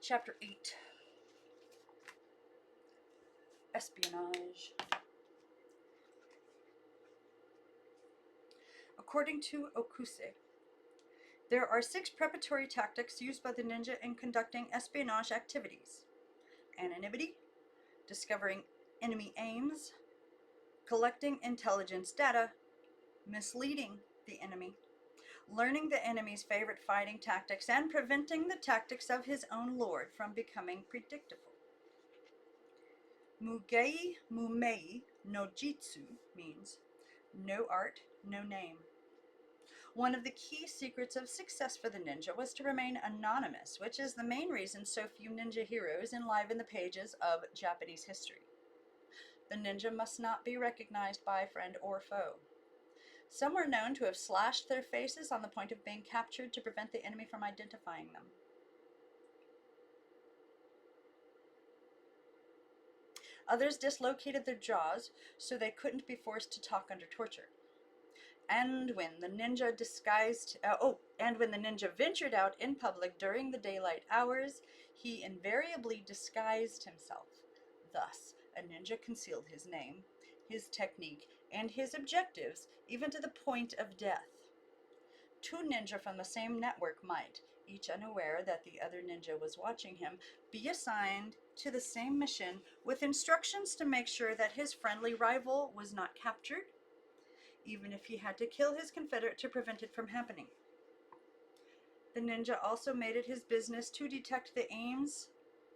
Chapter 8. Espionage. According to Okuse, there are 6 preparatory tactics used by the ninja in conducting espionage activities: anonymity, discovering enemy aims, collecting intelligence data, misleading the enemy, learning the enemy's favorite fighting tactics, and preventing the tactics of his own lord from becoming predictable. Mugei Mumei no Jitsu means no art, no name. One of the key secrets of success for the ninja was to remain anonymous, which is the main reason so few ninja heroes enliven the pages of Japanese history. The ninja must not be recognized by friend or foe. Some were known to have slashed their faces on the point of being captured to prevent the enemy from identifying them. Others dislocated their jaws so they couldn't be forced to talk under torture. And when the ninja ventured out in public during the daylight hours, he invariably disguised himself. Thus, a ninja concealed his name, his technique, and his objectives, even to the point of death. 2 ninja from the same network might, each unaware that the other ninja was watching him, be assigned to the same mission with instructions to make sure that his friendly rival was not captured, even if he had to kill his confederate to prevent it from happening. The ninja also made it his business to detect the aims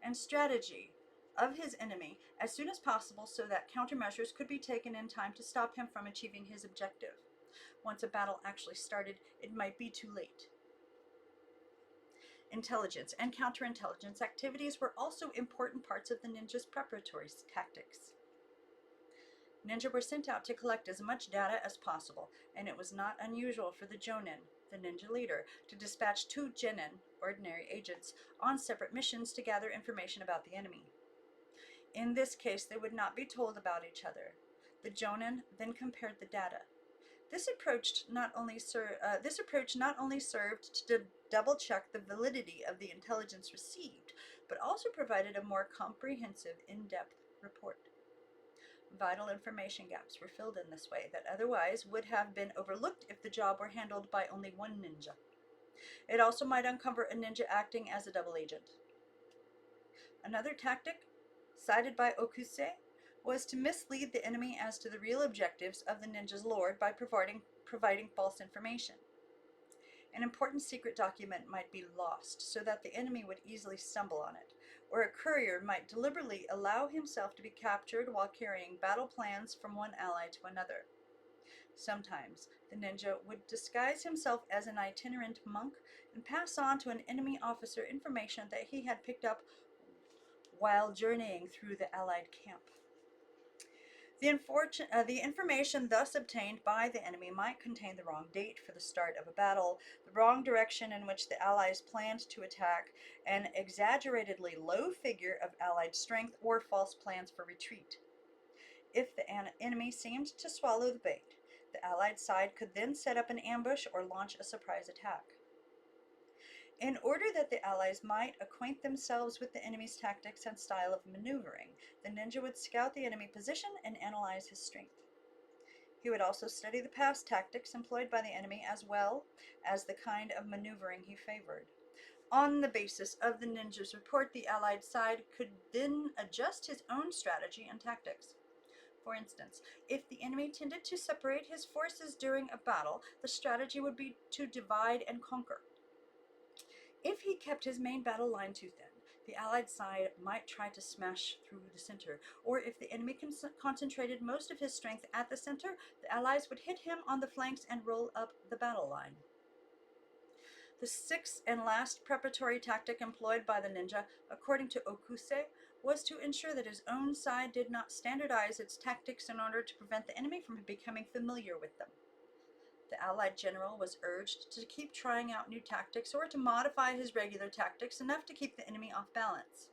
and strategy of his enemy as soon as possible so that countermeasures could be taken in time to stop him from achieving his objective. Once a battle actually started, it might be too late. Intelligence and counterintelligence activities were also important parts of the ninja's preparatory tactics. Ninja were sent out to collect as much data as possible, and it was not unusual for the jonin, the ninja leader, to dispatch 2 genin, ordinary agents, on separate missions to gather information about the enemy. In this case, they would not be told about each other. The jonin then compared the data. This approach not only served to double-check the validity of the intelligence received, but also provided a more comprehensive, in-depth report. Vital information gaps were filled in this way that otherwise would have been overlooked if the job were handled by only one ninja. It also might uncover a ninja acting as a double agent. Another tactic, cited by Okuse, was to mislead the enemy as to the real objectives of the ninja's lord by providing false information. An important secret document might be lost so that the enemy would easily stumble on it, or a courier might deliberately allow himself to be captured while carrying battle plans from one ally to another. Sometimes the ninja would disguise himself as an itinerant monk and pass on to an enemy officer information that he had picked up while journeying through the allied camp. The information thus obtained by the enemy might contain the wrong date for the start of a battle, the wrong direction in which the Allies planned to attack, an exaggeratedly low figure of Allied strength, or false plans for retreat. If the enemy seemed to swallow the bait, the Allied side could then set up an ambush or launch a surprise attack. In order that the Allies might acquaint themselves with the enemy's tactics and style of maneuvering, the ninja would scout the enemy position and analyze his strength. He would also study the past tactics employed by the enemy as well as the kind of maneuvering he favored. On the basis of the ninja's report, the Allied side could then adjust his own strategy and tactics. For instance, if the enemy tended to separate his forces during a battle, the strategy would be to divide and conquer. If he kept his main battle line too thin, the Allied side might try to smash through the center, or if the enemy concentrated most of his strength at the center, the Allies would hit him on the flanks and roll up the battle line. The 6th and last preparatory tactic employed by the ninja, according to Okuse, was to ensure that his own side did not standardize its tactics in order to prevent the enemy from becoming familiar with them. The Allied general was urged to keep trying out new tactics or to modify his regular tactics enough to keep the enemy off balance.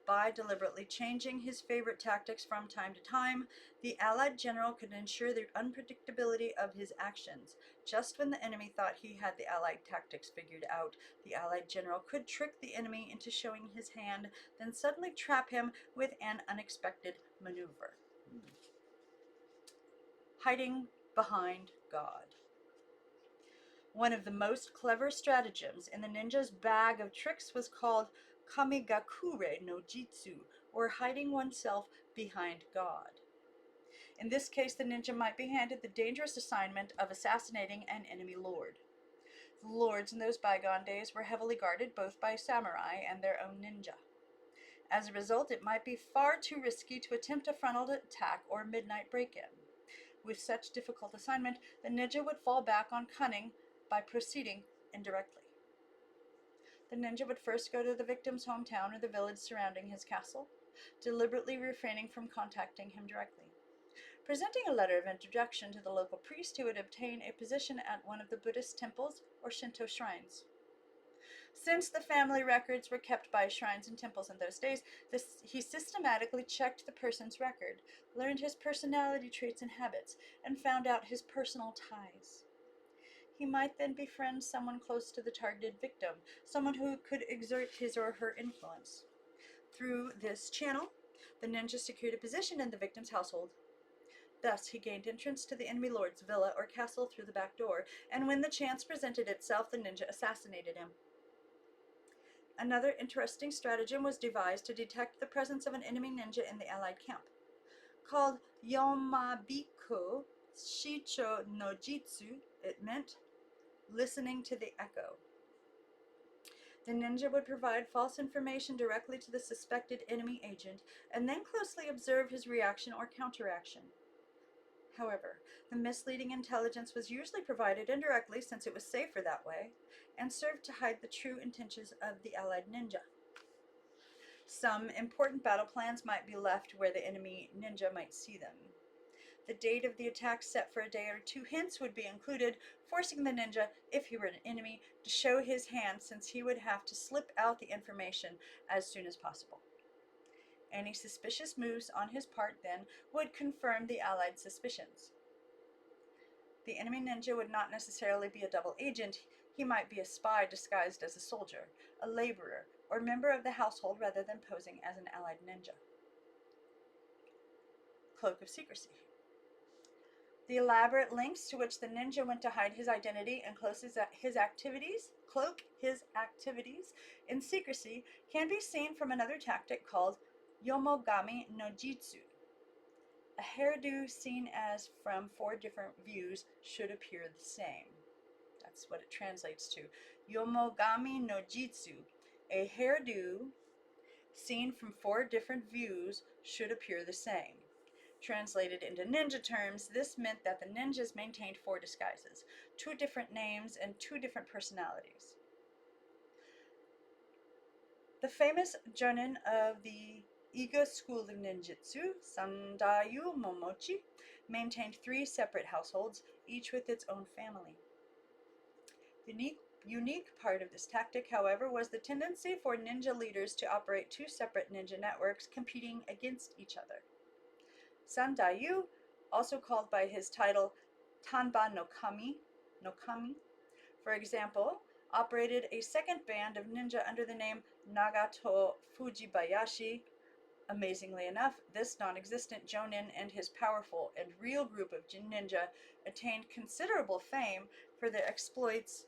By deliberately changing his favorite tactics from time to time, the Allied general could ensure the unpredictability of his actions. Just when the enemy thought he had the Allied tactics figured out, the Allied general could trick the enemy into showing his hand, then suddenly trap him with an unexpected maneuver. Hiding behind God. One of the most clever stratagems in the ninja's bag of tricks was called Kamigakure no Jitsu, or hiding oneself behind God. In this case, the ninja might be handed the dangerous assignment of assassinating an enemy lord. The lords in those bygone days were heavily guarded both by samurai and their own ninja. As a result, it might be far too risky to attempt a frontal attack or midnight break-in. With such difficult assignment, the ninja would fall back on cunning by proceeding indirectly. The ninja would first go to the victim's hometown or the village surrounding his castle, deliberately refraining from contacting him directly. Presenting a letter of introduction to the local priest, he would obtain a position at one of the Buddhist temples or Shinto shrines. Since the family records were kept by shrines and temples in those days, he systematically checked the person's record, learned his personality traits and habits, and found out his personal ties. He might then befriend someone close to the targeted victim, someone who could exert his or her influence. Through this channel, the ninja secured a position in the victim's household. Thus, he gained entrance to the enemy lord's villa or castle through the back door, and when the chance presented itself, the ninja assassinated him. Another interesting stratagem was devised to detect the presence of an enemy ninja in the Allied camp. Called Yomabiko Shicho no Jitsu, it meant listening to the echo. The ninja would provide false information directly to the suspected enemy agent and then closely observe his reaction or counteraction. However, the misleading intelligence was usually provided indirectly since it was safer that way and served to hide the true intentions of the Allied ninja. Some important battle plans might be left where the enemy ninja might see them. The date of the attack set for a day or two hence would be included, forcing the ninja, if he were an enemy, to show his hand since he would have to slip out the information as soon as possible. Any suspicious moves on his part then would confirm the Allied suspicions. The enemy ninja would not necessarily be a double agent. He might be a spy disguised as a soldier, a laborer, or member of the household rather than posing as an Allied ninja. Cloak of secrecy. The elaborate lengths to which the ninja went to hide his identity and cloak his activities in secrecy can be seen from another tactic called Yomogami no Jitsu. A hairdo seen as from 4 different views should appear the same. That's what it translates to. Yomogami no Jitsu. A hairdo seen from 4 different views should appear the same. Translated into ninja terms, this meant that the ninjas maintained 4 disguises, 2 different names, and 2 different personalities. The famous jonin of the Iga school of ninjutsu, Sandayu Momochi, maintained 3 separate households, each with its own family. The unique part of this tactic, however, was the tendency for ninja leaders to operate 2 separate ninja networks competing against each other. Sandayu, also called by his title Tanba no Kami, for example, operated a second band of ninja under the name Nagato Fujibayashi. Amazingly enough, this non-existent jonin and his powerful and real group of ninja attained considerable fame for their exploits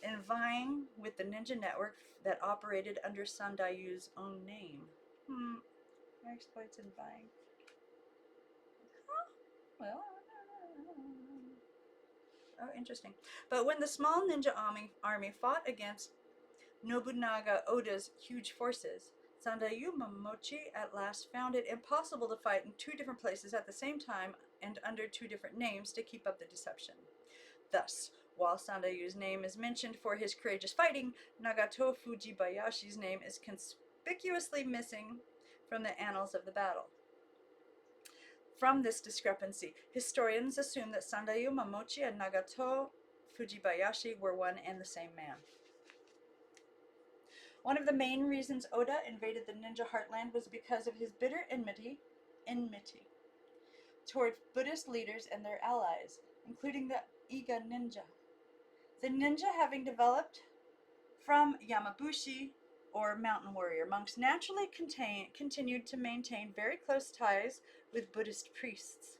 in vying with the ninja network that operated under Sandayu's own name. Exploits in vying. Well, oh, interesting. But when the small ninja army fought against Nobunaga Oda's huge forces, Sandayu Momochi at last found it impossible to fight in 2 different places at the same time and under 2 different names to keep up the deception. Thus, while Sandayu's name is mentioned for his courageous fighting, Nagato Fujibayashi's name is conspicuously missing from the annals of the battle. From this discrepancy, historians assume that Sandayu Momochi and Nagato Fujibayashi were one and the same man. One of the main reasons Oda invaded the ninja heartland was because of his bitter enmity toward Buddhist leaders and their allies, including the Iga ninja. The ninja, having developed from Yamabushi, or mountain warrior monks, naturally continued to maintain very close ties with Buddhist priests.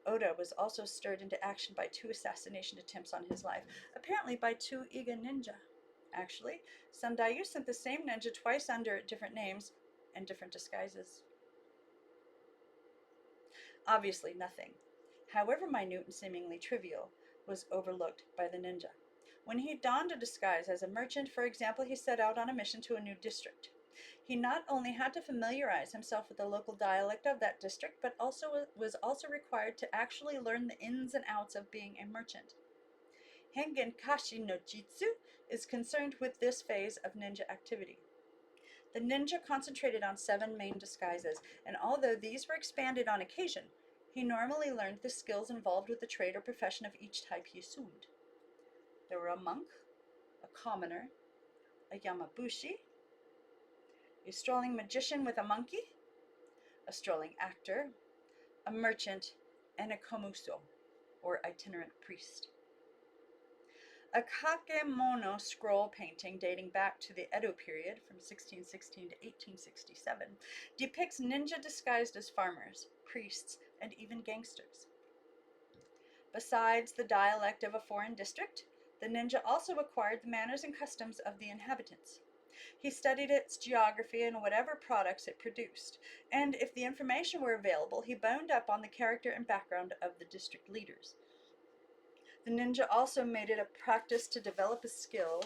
Oda was also stirred into action by 2 assassination attempts on his life, apparently by 2 Iga ninja. Actually, Sandayu sent the same ninja twice under different names and different disguises. Obviously, nothing, however minute and seemingly trivial, was overlooked by the ninja. When he donned a disguise as a merchant, for example, he set out on a mission to a new district. He not only had to familiarize himself with the local dialect of that district, but was also required to actually learn the ins and outs of being a merchant. Hengen Kashi no Jitsu is concerned with this phase of ninja activity. The ninja concentrated on 7 main disguises, and although these were expanded on occasion, he normally learned the skills involved with the trade or profession of each type he assumed. There were a monk, a commoner, a yamabushi, a strolling magician with a monkey, a strolling actor, a merchant, and a komuso, or itinerant priest. A kakemono scroll painting dating back to the Edo period, from 1616 to 1867, depicts ninja disguised as farmers, priests, and even gangsters. Besides the dialect of a foreign district, the ninja also acquired the manners and customs of the inhabitants. He studied its geography and whatever products it produced, and if the information were available, he boned up on the character and background of the district leaders. The ninja also made it a practice to develop a skill.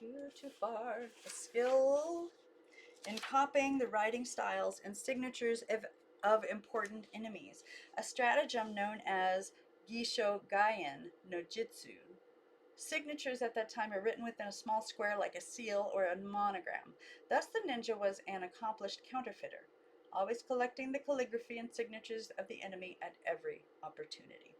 Too far. A skill in copying the writing styles and signatures of important enemies, a stratagem known as Gisho Gaien no Jitsu. Signatures at that time are written within a small square like a seal or a monogram. Thus, the ninja was an accomplished counterfeiter, always collecting the calligraphy and signatures of the enemy at every opportunity.